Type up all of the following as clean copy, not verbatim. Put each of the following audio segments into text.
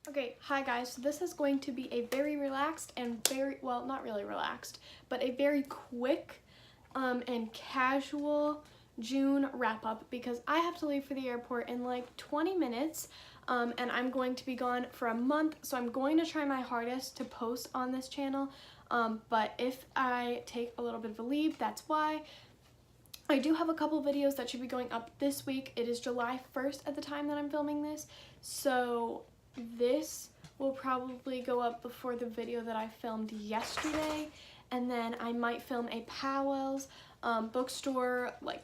Okay, hi guys, so this is going to be a very relaxed and well, not really relaxed, but a very quick and casual June wrap-up because I have to leave for the airport in like 20 minutes and I'm going to be gone for a month, so I'm going to try my hardest to post on this channel, but if I take a little bit of a leave, that's why. I do have a couple videos that should be going up this week. It is July 1st at the time that I'm filming this, so this will probably go up before the video that I filmed yesterday, and then I might film a Powell's bookstore like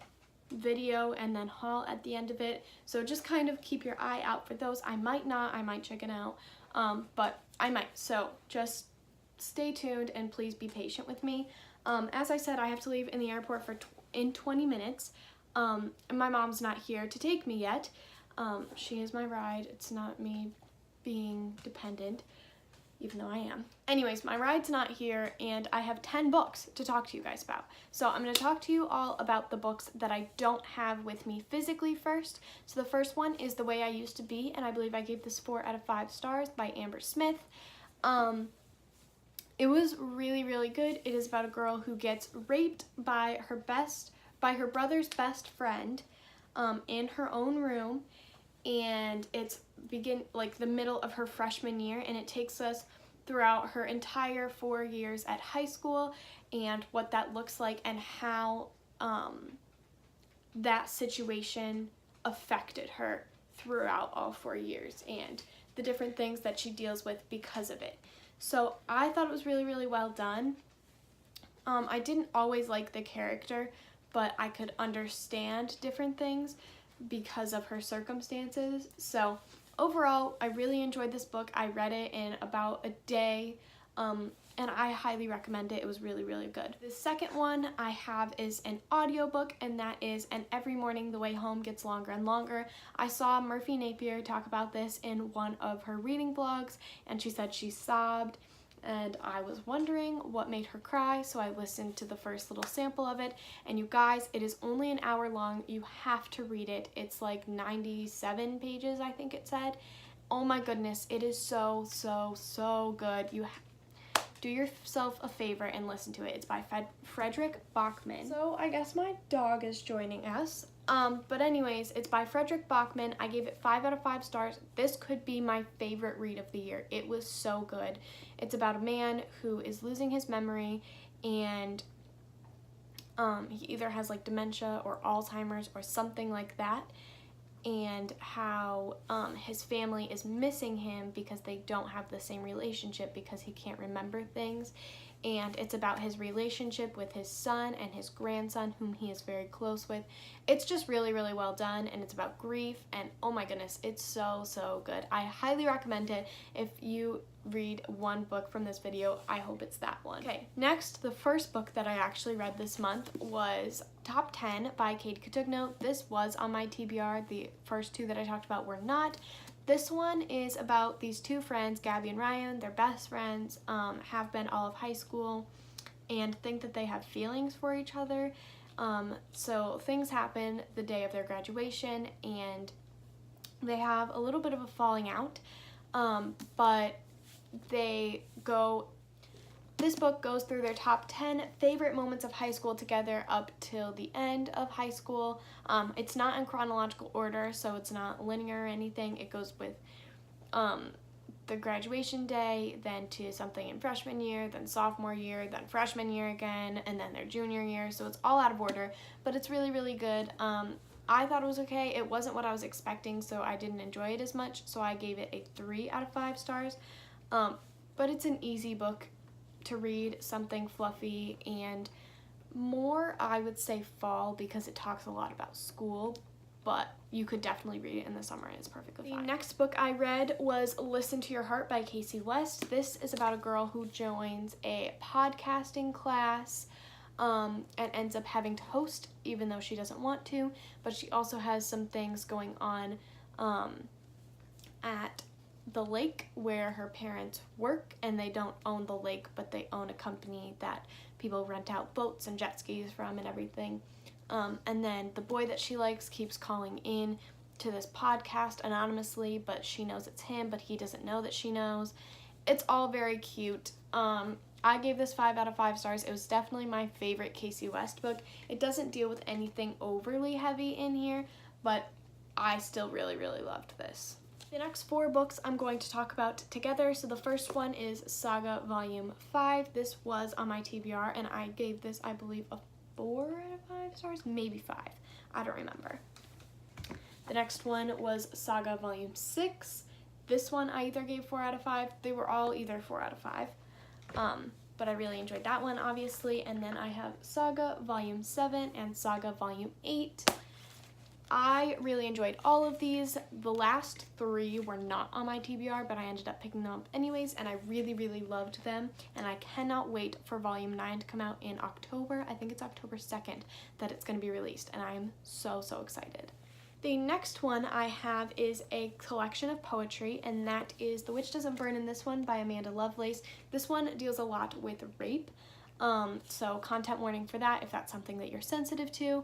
video and then haul at the end of it, so just kind of keep your eye out for those. I might not, I might chicken out, but I might, so just stay tuned and please be patient with me. As I said, I have to leave in the airport in 20 minutes. My mom's not here to take me yet. She is my ride. It's not me being dependent, even though I am. Anyways, my ride's not here and I have 10 books to talk to you guys about. So I'm going to talk to you all about the books that I don't have with me physically first. So the first one is The Way I Used to Be, and I believe I gave this 4 out of 5 stars by Amber Smith. It was really, really good. It is about a girl who gets raped by her brother's best friend in her own room, and it's the middle of her freshman year, and it takes us throughout her entire 4 years at high school and what that looks like and how that situation affected her throughout all 4 years and the different things that she deals with because of it. So I thought it was really, really well done. I didn't always like the character, but I could understand different things because of her circumstances. So overall, I really enjoyed this book. I read it in about a day, and I highly recommend it. It was really, really good. The second one I have is an audiobook, and that is And Every Morning the Way Home Gets Longer and Longer. I saw Murphy Napier talk about this in one of her reading vlogs, and she said she sobbed, and I was wondering what made her cry, so I listened to the first little sample of it, and you guys, it is only an hour long. You have to read it. It's like 97 pages, I think it said. Oh my goodness, it is so, so, so good. Do yourself a favor and listen to it. It's by Frederick Bachman. So I guess my dog is joining us. But anyways, it's by Frederick Bachman. I gave it 5 out of 5 stars. This could be my favorite read of the year. It was so good. It's about a man who is losing his memory, and he either has like dementia or Alzheimer's or something like that, and how his family is missing him because they don't have the same relationship because he can't remember things. And it's about his relationship with his son and his grandson, whom he is very close with. It's just really, really well done, and it's about grief, and oh my goodness, it's so, so good. I highly recommend it. If you read one book from this video, I hope it's that one. Okay, next, the first book that I actually read this month was Top 10 by Kate Cotugno. This was on my TBR. The first 2 that I talked about were not. This one is about these 2 friends, Gabby and Ryan. They're best friends, have been all of high school, and think that they have feelings for each other. So things happen the day of their graduation, and they have a little bit of a falling out, but this book goes through their top 10 favorite moments of high school together up till the end of high school. It's not in chronological order, so it's not linear or anything. It goes with the graduation day, then to something in freshman year, then sophomore year, then freshman year again, and then their junior year. So it's all out of order, but it's really, really good. I thought it was okay. It wasn't what I was expecting, so I didn't enjoy it as much, so I gave it a 3 out of 5 stars. But it's an easy book to read, something fluffy and more, I would say, fall, because it talks a lot about school, but you could definitely read it in the summer and it's perfectly fine. The next book I read was Listen to Your Heart by Casey West. This is about a girl who joins a podcasting class and ends up having to host even though she doesn't want to, but she also has some things going on at the lake where her parents work, and they don't own the lake, but they own a company that people rent out boats and jet skis from and everything. And then the boy that she likes keeps calling in to this podcast anonymously, but she knows it's him, but he doesn't know that she knows. It's all very cute. I gave this 5 out of 5 stars. It was definitely my favorite Casey West book. It doesn't deal with anything overly heavy in here, but I still really, really loved this. The next 4 books I'm going to talk about together. So the first one is Saga Volume 5. This was on my TBR, and I gave this, I believe, a 4 out of 5 stars, maybe 5. I don't remember. The next one was Saga Volume 6. This one I either gave 4 out of 5. They were all either 4 out of 5. But I really enjoyed that one, obviously. And then I have Saga Volume 7 and Saga Volume 8. I really enjoyed all of these. The last 3 were not on my TBR, but I ended up picking them up anyways, and I really, really loved them. And I cannot wait for Volume 9 to come out in October. I think it's October 2nd that it's going to be released, and I am so, so excited. The next one I have is a collection of poetry, and that is The Witch Doesn't Burn in this one by Amanda Lovelace. This one deals a lot with rape, so content warning for that if that's something that you're sensitive to.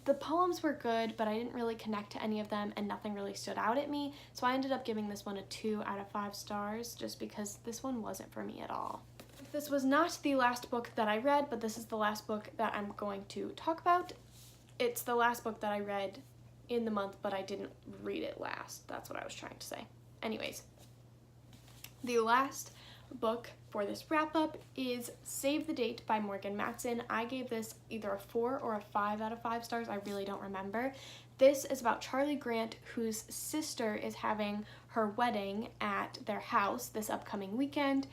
The poems were good, but I didn't really connect to any of them, and nothing really stood out at me, so I ended up giving this one a 2 out of 5 stars, just because this one wasn't for me at all. This was not the last book that I read, but this is the last book that I'm going to talk about. It's the last book that I read in the month, but I didn't read it last. That's what I was trying to say. Anyways, the last book for this wrap-up is Save the Date by Morgan Matson. I gave this either a 4 or a 5 out of 5 stars. I really don't remember. This is about Charlie Grant, whose sister is having her wedding at their house this upcoming weekend,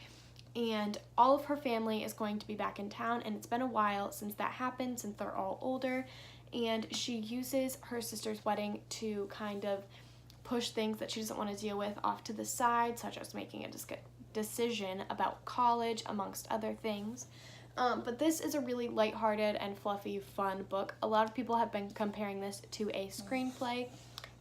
and all of her family is going to be back in town, and it's been a while since that happened, since they're all older, and she uses her sister's wedding to kind of push things that she doesn't want to deal with off to the side, such as making a decision about college, amongst other things. But this is a really lighthearted and fluffy, fun book. A lot of people have been comparing this to a screenplay.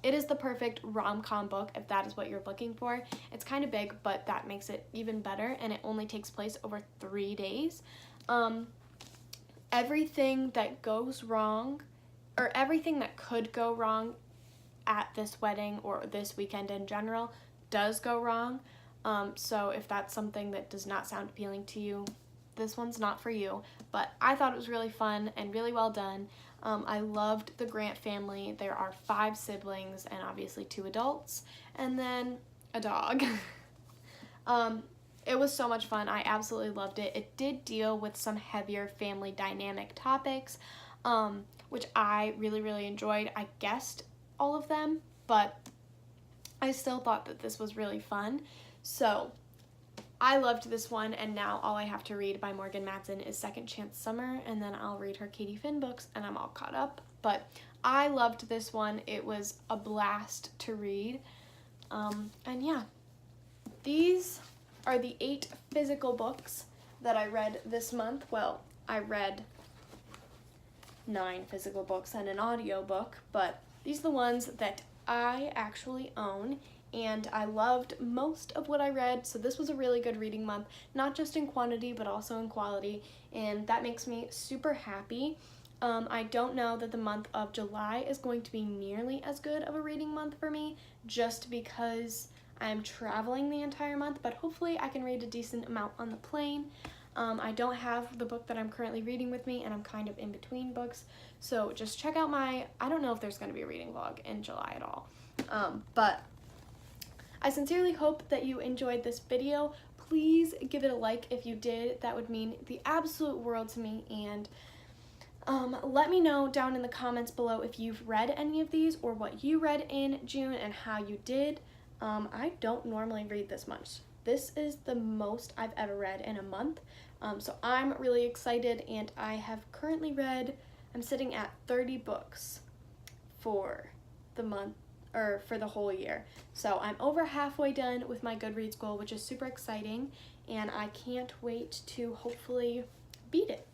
It is the perfect rom-com book if that is what you're looking for. It's kind of big, but that makes it even better, and it only takes place over 3 days. Everything that goes wrong, or everything that could go wrong at this wedding or this weekend in general, does go wrong. So if that's something that does not sound appealing to you, this one's not for you. But I thought it was really fun and really well done. I loved the Grant family. There are 5 siblings and obviously 2 adults and then a dog. It was so much fun. I absolutely loved it. It did deal with some heavier family dynamic topics, which I really, really enjoyed. I guessed all of them, but I still thought that this was really fun. So I loved this one, and now all I have to read by Morgan Matson is Second Chance Summer, and then I'll read her Katie Finn books, and I'm all caught up. But I loved this one. It was a blast to read. And yeah, these are the 8 physical books that I read this month. Well, I read 9 physical books and an audiobook, but these are the ones that I actually own, and I loved most of what I read, so this was a really good reading month, not just in quantity, but also in quality, and that makes me super happy. I don't know that the month of July is going to be nearly as good of a reading month for me, just because I'm traveling the entire month, but hopefully I can read a decent amount on the plane. I don't have the book that I'm currently reading with me, and I'm kind of in between books, so just check out I don't know if there's going to be a reading vlog in July at all, but I sincerely hope that you enjoyed this video. Please give it a like if you did. That would mean the absolute world to me, and let me know down in the comments below if you've read any of these or what you read in June and how you did. I don't normally read this much. This is the most I've ever read in a month, so I'm really excited, and I have currently read, I'm sitting at 30 books for the month, or for the whole year. So I'm over halfway done with my Goodreads goal, which is super exciting, and I can't wait to hopefully beat it.